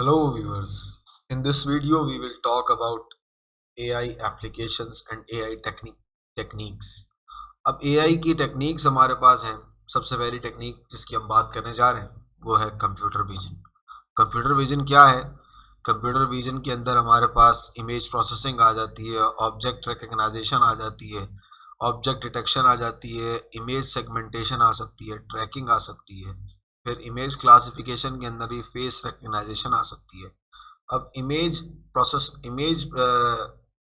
Hello viewers, in this video we will talk about AI applications and AI techniques। अब AI की techniques हमारे पास हैं। सबसे पहली टेक्निक जिसकी हम बात करने जा रहे हैं वो है कंप्यूटर विजन। कंप्यूटर विजन क्या है? कंप्यूटर विजन के अंदर हमारे पास इमेज प्रोसेसिंग आ जाती है, ऑब्जेक्ट रिकग्नाइजेशन आ जाती है, ऑब्जेक्ट डिटेक्शन आ जाती है, इमेज सेगमेंटेशन आ सकती है, ट्रैकिंग आ सकती है, फिर इमेज क्लासिफिकेशन के अंदर भी फेस रिकग्नाइजेशन आ सकती है। अब इमेज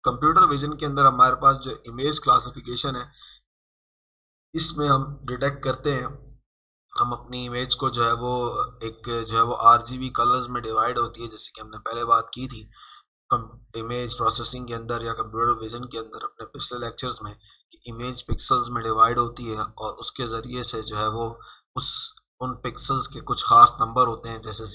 कंप्यूटर विजन के अंदर हमारे पास जो इमेज क्लासिफिकेशन है, इसमें हम डिटेक्ट करते हैं, हम अपनी इमेज को जो है वो एक जो है वो RGB कलर्स में डिवाइड होती है, जैसे कि हमने पहले बात की थी इमेज प्रोसेसिंग के अंदर या कंप्यूटर विजन के अंदर अपने पिछले लेक्चर्स में, कि इमेज पिक्सल्स में डिवाइड होती है और उसके ज़रिए से जो है वो उस उन पिक्सल्स के कुछ खास नंबर होते हैं, जैसे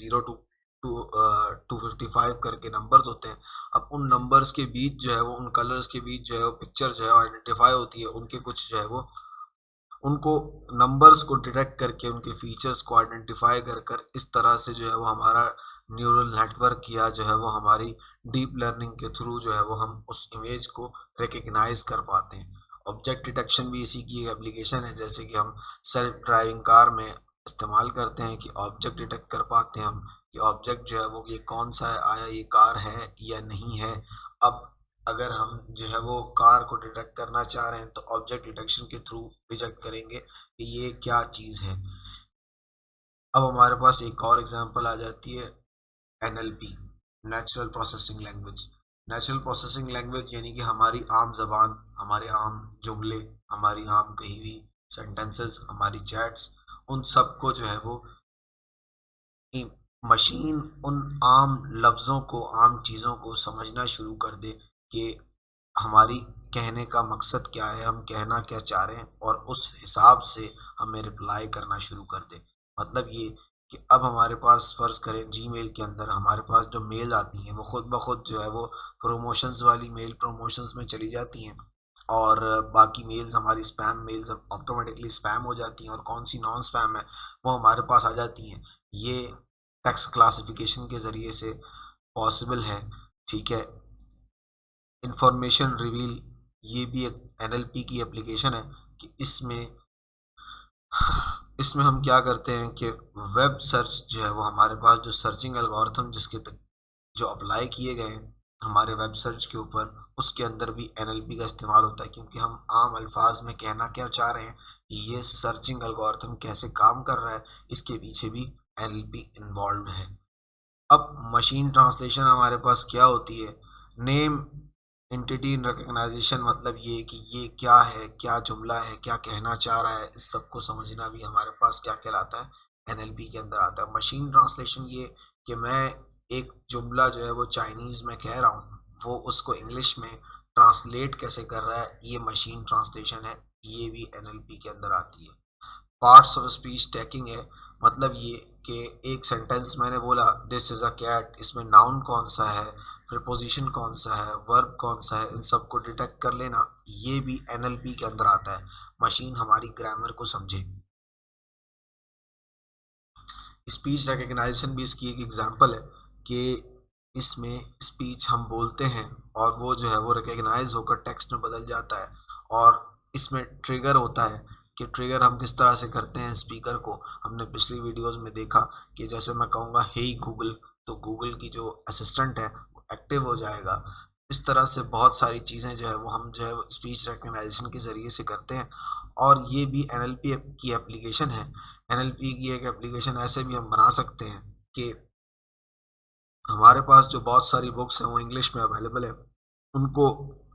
255 करके नंबर्स होते हैं। अब उन नंबर्स के बीच जो है वो, उन कलर्स के बीच जो है वो पिक्चर जो है आइडेंटिफाई होती है, उनके कुछ जो है वो उनको नंबर्स को डिटेक्ट करके उनके फीचर्स को आइडेंटिफाई कर कर इस तरह से जो है वो हमारा न्यूरल नेटवर्क या जो है वो हमारी डीप लर्निंग के थ्रू जो है वो हम उस इमेज को रिकग्नाइज कर पाते हैं। ऑब्जेक्ट डिटेक्शन भी इसी की एक एप्लीकेशन है, जैसे कि हम सेल्फ ड्राइविंग कार में इस्तेमाल करते हैं कि ऑब्जेक्ट डिटेक्ट कर पाते हैं हम कि ऑब्जेक्ट जो है वो ये कौन सा है, आया ये कार है या नहीं है। अब अगर हम जो है वो कार को डिटेक्ट करना चाह रहे हैं तो ऑब्जेक्ट डिटेक्शन के थ्रू डिटेक्ट करेंगे कि ये क्या चीज़ है। अब हमारे पास एक और एग्जांपल आ जाती है NLP, natural processing language. Natural processing language यानी कि हमारी आम जबान, हमारे आम जुमले, हमारी आम कही हुई सेंटेंसेस, हमारी चैट्स, उन सब को जो है वो मशीन उन आम लफ्ज़ों को, आम चीज़ों को समझना शुरू कर दे कि हमारी कहने का मकसद क्या है, हम कहना क्या चाह रहे हैं, और उस हिसाब से हमें रिप्लाई करना शुरू कर दे। मतलब ये कि अब हमारे पास फ़र्ज़ करें जीमेल के अंदर हमारे पास जो मेल आती हैं वो ख़ुद ब ख़ुद जो है वो प्रमोशंस वाली मेल प्रमोशंस में चली जाती हैं, और बाकी मेल्स हमारी स्पैम मेल्स ऑटोमेटिकली स्पैम हो जाती हैं, और कौन सी नॉन स्पैम है वो हमारे पास आ जाती हैं। ये टेक्स्ट क्लासिफिकेशन के ज़रिए से पॉसिबल है। ठीक है, इंफॉर्मेशन रिवील, ये भी एक NLP की एप्लीकेशन है कि इसमें इसमें हम क्या करते हैं कि वेब सर्च जो है वो हमारे पास जो सर्चिंग एल्गोरिथम जिसके तक जो अप्लाई किए गए हैं हमारे वेब सर्च के ऊपर, उसके अंदर भी NLP का इस्तेमाल होता है, क्योंकि हम आम अल्फाज में कहना क्या चाह रहे हैं, ये सर्चिंग एल्गोरिथम कैसे काम कर रहा है, इसके पीछे भी NLP इन्वॉल्व है। अब मशीन ट्रांसलेशन हमारे पास क्या होती है? नेम एंटिटी रिकग्नाइजेशन, मतलब ये कि ये क्या है, क्या जुमला है, क्या कहना चाह रहा है, इस सब को समझना भी हमारे पास क्या कहलाता है, NLP के अंदर आता है। मशीन ट्रांसलेशन ये कि मैं एक जुमला जो है वो चाइनीज़ में कह रहा हूँ, वो उसको इंग्लिश में ट्रांसलेट कैसे कर रहा है, ये मशीन ट्रांसलेशन है, ये भी NLP के अंदर आती है। पार्ट्स ऑफ स्पीच टैगिंग है, मतलब ये कि एक सेंटेंस मैंने बोला दिस इज़ अ कैट, इसमें नाउन कौन सा है, प्रीपोजिशन कौन सा है, वर्ब कौन सा है, इन सब को डिटेक्ट कर लेना, ये भी NLP के अंदर आता है। मशीन हमारी ग्रामर को समझे। स्पीच रिकग्नाइजेशन भी इसकी एक एग्जांपल है कि इसमें स्पीच हम बोलते हैं और वो जो है वो रिकग्नाइज होकर टेक्स्ट में बदल जाता है, और इसमें ट्रिगर होता है कि ट्रिगर हम किस तरह से करते हैं स्पीकर को। हमने पिछली वीडियोस में देखा कि जैसे मैं कहूँगा हे गूगल, तो गूगल की जो असिस्टेंट है वो एक्टिव हो जाएगा। इस तरह से बहुत सारी चीज़ें जो है वो हम जो है स्पीच रिकग्नाइजेशन के ज़रिए से करते हैं, और ये भी NLP की एप्लीकेशन है। NLP की एक एप्लीकेशन ऐसे भी हम बना सकते हैं कि हमारे पास जो बहुत सारी बुक्स हैं वो इंग्लिश में अवेलेबल है, उनको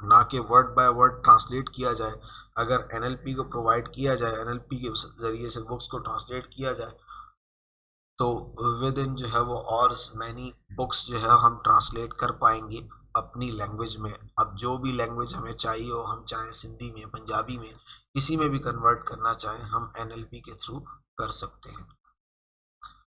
ना कि वर्ड बाय वर्ड ट्रांसलेट किया जाए, अगर NLP को प्रोवाइड किया जाए, NLP के ज़रिए से बुक्स को ट्रांसलेट किया जाए, तो विद इन जो है वो और मैनी बुक्स जो है हम ट्रांसलेट कर पाएंगे अपनी लैंग्वेज में। अब जो भी लैंग्वेज हमें चाहिए हो, हम चाहें सिंधी में, पंजाबी में, किसी में भी कन्वर्ट करना चाहें, हम NLP के थ्रू कर सकते हैं।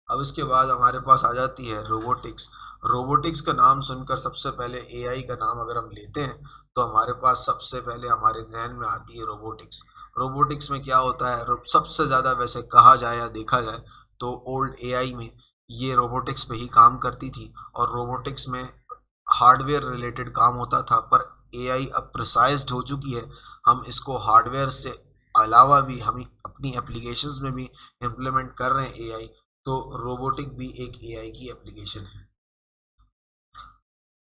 अब इसके बाद हमारे पास आ जाती है रोबोटिक्स। रोबोटिक्स का नाम सुनकर सबसे पहले AI का नाम अगर हम लेते हैं तो हमारे पास सबसे पहले हमारे ध्यान में आती है रोबोटिक्स। रोबोटिक्स में क्या होता है, सबसे ज़्यादा वैसे कहा जाए या देखा जाए तो ओल्ड AI में ये रोबोटिक्स पे ही काम करती थी और रोबोटिक्स में हार्डवेयर रिलेटेड काम होता था, पर एआई अब प्रिसाइज्ड हो चुकी है। हम इसको हार्डवेयर से अलावा भी हम अपनी एप्लीकेशंस में भी इम्प्लीमेंट कर रहे हैं एआई। तो रोबोटिक भी एक एआई की एप्लीकेशन है।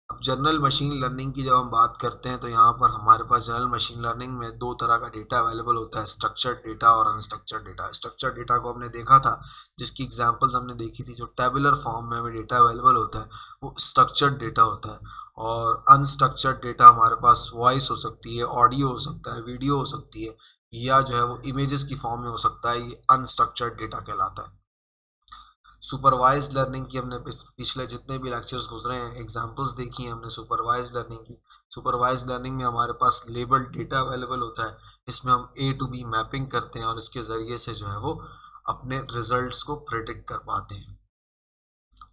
अब जनरल मशीन लर्निंग की जब हम बात करते हैं तो यहाँ पर हमारे पास जनरल मशीन लर्निंग में दो तरह का डेटा अवेलेबल होता है, स्ट्रक्चर्ड डेटा और अनस्ट्रक्चर्ड डेटा। स्ट्रक्चर्ड डेटा को हमने देखा था, जिसकी एग्जांपल्स हमने देखी थी, जो टेबुलर फॉर्म में हमें डेटा अवेलेबल होता है वो स्ट्रक्चर्ड डेटा होता है। और अनस्ट्रक्चर्ड डेटा हमारे पास वॉइस हो सकती है, ऑडियो हो सकता है, वीडियो हो सकती है, या जो है वो इमेजेस की फॉर्म में हो सकता है। ये अनस्ट्रक्चर्ड डेटा कहलाता है। सुपरवाइज्ड लर्निंग की हमने पिछले जितने भी लेक्चर्स गुजरे हैं एग्जांपल्स देखी हैं हमने सुपरवाइज्ड लर्निंग की। सुपरवाइज्ड लर्निंग में हमारे पास लेबल डेटा अवेलेबल होता है, इसमें हम ए टू बी मैपिंग करते हैं और इसके ज़रिए से जो है वो अपने रिजल्ट्स को प्रिडिक्ट कर पाते हैं।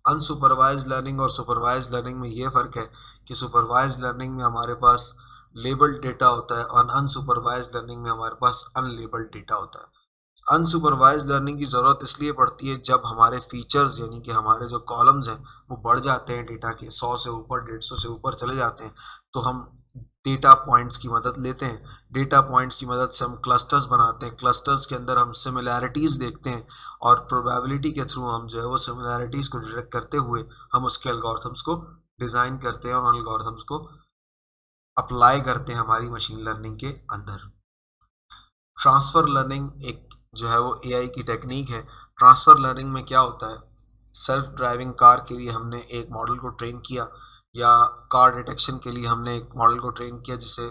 अनसुपरवाइज्ड लर्निंग और सुपरवाइज्ड लर्निंग में ये फ़र्क है कि सुपरवाइज्ड लर्निंग में हमारे पास लेबल्ड डेटा होता है और अनसुपरवाइज्ड लर्निंग में हमारे पास अनलेबल्ड डेटा होता है। अनसुपरवाइज्ड लर्निंग की ज़रूरत इसलिए पड़ती है जब हमारे फीचर्स यानी कि हमारे जो कॉलम्स हैं वो बढ़ जाते हैं, डेटा के 100 से ऊपर, 150 से ऊपर चले जाते हैं, तो हम डेटा पॉइंट्स की मदद लेते हैं। डेटा पॉइंट्स की मदद से हम क्लस्टर्स बनाते हैं। क्लस्टर्स के अंदर हम सिमिलैरिटीज़ देखते हैं और प्रोबेबिलिटी के थ्रू हम जो है वो सिमिलैरिटीज़ को डिटेक्ट करते हुए हम उसके एल्गोरिथम्स को डिज़ाइन करते हैं और उन एल्गोरिथम्स को अप्लाई करते हैं हमारी मशीन लर्निंग के अंदर। ट्रांसफ़र लर्निंग एक जो है वो एआई की टेक्निक है। ट्रांसफ़र लर्निंग में क्या होता है, सेल्फ ड्राइविंग कार के लिए हमने एक मॉडल को ट्रेन किया, या कार डिटेक्शन के लिए हमने एक मॉडल को ट्रेन किया जिसे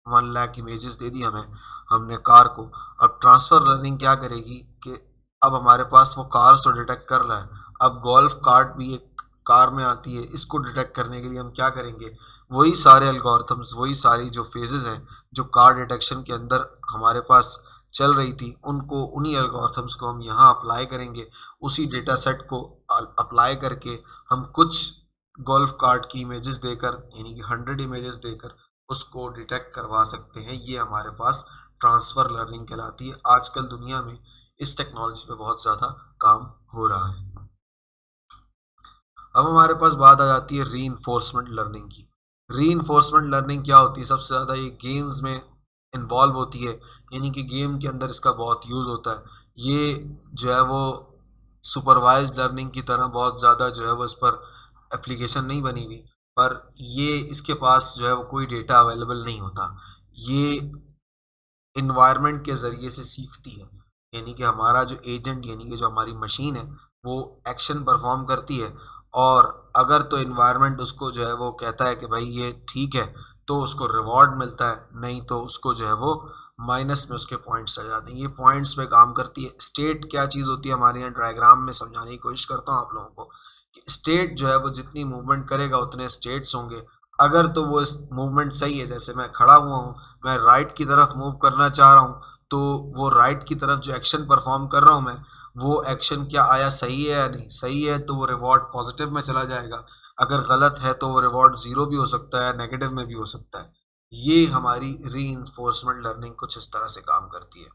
1 लाख इमेजेस दे दी हमने कार को। अब ट्रांसफ़र लर्निंग क्या करेगी कि अब हमारे पास वो कार्स तो डिटेक्ट कर रहा है, अब गोल्फ कार्ट भी एक कार में आती है, इसको डिटेक्ट करने के लिए हम क्या करेंगे, वही सारे एल्गोरिथम्स, वही सारी जो फेजेस हैं जो कार डिटेक्शन के अंदर हमारे पास चल रही थी, उनको उन्हीं एल्गोरिथम्स को हम यहाँ अप्लाई करेंगे। उसी डेटा सेट को अप्लाई करके हम कुछ गोल्फ कार्ट की इमेजेस देकर यानी कि 100 इमेजेस देकर उसको डिटेक्ट करवा सकते हैं। ये हमारे पास ट्रांसफ़र लर्निंग कहलाती है। आजकल दुनिया में इस टेक्नोलॉजी पे बहुत ज़्यादा काम हो रहा है। अब हमारे पास बात आ जाती है रीइंफोर्समेंट लर्निंग की। रीइंफोर्समेंट लर्निंग क्या होती है, सबसे ज़्यादा ये गेम्स में इन्वॉल्व होती है, यानी कि गेम के अंदर इसका बहुत यूज़ होता है। ये जो है वो सुपरवाइज्ड लर्निंग की तरह बहुत ज़्यादा जो है वो इस पर एप्लीकेशन नहीं बनी हुई, पर ये इसके पास जो है वो कोई डेटा अवेलेबल नहीं होता। ये इन्वायरमेंट के ज़रिए से सीखती है, यानी कि हमारा जो एजेंट यानी कि जो हमारी मशीन है वो एक्शन परफॉर्म करती है, और अगर तो इन्वायरमेंट उसको जो है वो कहता है कि भाई ये ठीक है तो उसको रिवॉर्ड मिलता है, नहीं तो उसको जो है वो माइनस में उसके पॉइंट्स आ जाते हैं। ये पॉइंट्स पे काम करती है। स्टेट क्या चीज़ होती है हमारे यहाँ डायग्राम में समझाने की कोशिश करता हूँ आप लोगों को कि स्टेट जो है वो जितनी मूवमेंट करेगा उतने स्टेट्स होंगे। अगर तो वो इस मूवमेंट सही है, जैसे मैं खड़ा हुआ हूँ, मैं राइट की तरफ मूव करना चाह रहा हूँ, तो वो राइट की तरफ जो एक्शन परफॉर्म कर रहा हूँ मैं, वो एक्शन क्या आया, सही है या नहीं, सही है तो वो रिवॉर्ड पॉजिटिव में चला जाएगा, अगर गलत है तो वो रिवॉर्ड ज़ीरो भी हो सकता है, नेगेटिव में भी हो सकता है। ये हमारी रीइंफोर्समेंट लर्निंग कुछ इस तरह से काम करती है।